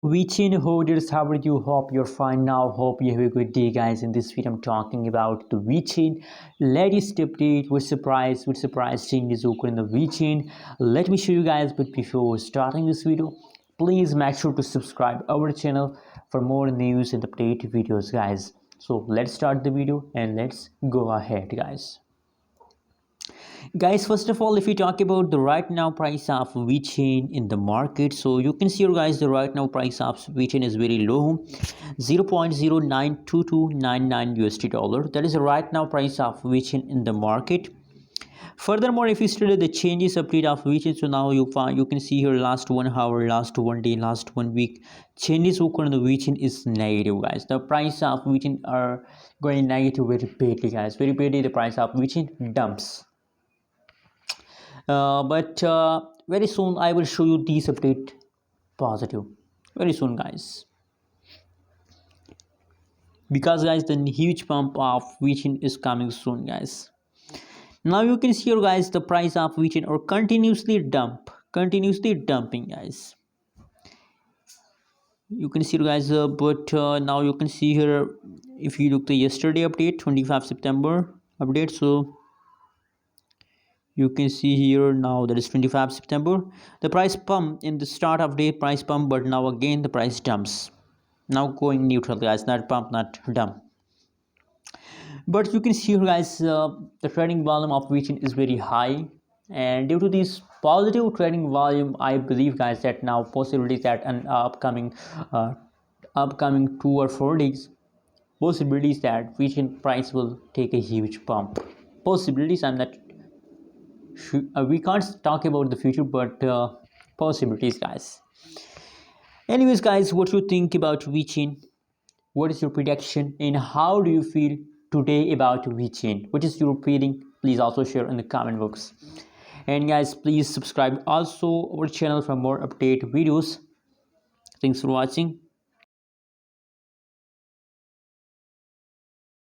Vechain holders, how are you? Hope you're fine now. Hope you have a good day, guys. In this video, I'm talking about the Vechain latest update. What surprise changes occur in the Vechain? Let me show you guys. But before starting this video, please make sure to subscribe our channel for more news and update videos, guys. So let's start the video and let's go ahead, guys. Guys, first of all, if we talk about the right now price of Vechain in the market, so you can see here, guys, the right now price of Vechain is very low, 0.092299 USD dollar. That is the right now price of Vechain in the market. Furthermore, if you study the changes update of Vechain, so now you can see here last 1 hour, last 1 day, last 1 week, changes occur in the Vechain is negative, guys. The price of Vechain are going negative very badly, guys. Very badly, the price of Vechain dumps. But very soon I will show you these update positive very soon, guys, because guys the huge pump of Vechain is coming soon, guys. Now you can see here, guys, the price of Vechain or continuously dumping, guys. You can see, guys, but now you can see here, if you look the yesterday update, 25 September update, so you can see here now that is 25 September. The price pump in the start of day price pump, but now again the price dumps. Now going neutral, guys, not pump, not dump. But you can see here, guys, the trading volume of Vechain is very high, and due to this positive trading volume, I believe, guys, that now possibilities that an upcoming 2 or 4 days, possibilities that Vechain price will take a huge pump. Possibilities, I'm not we can't talk about the future, but possibilities, guys. Anyways, guys, what you think about Vechain? What is your prediction and how do you feel today about Vechain? What is your feeling? Please also share in the comment box. And guys, please subscribe also our channel for more update videos. Thanks for watching.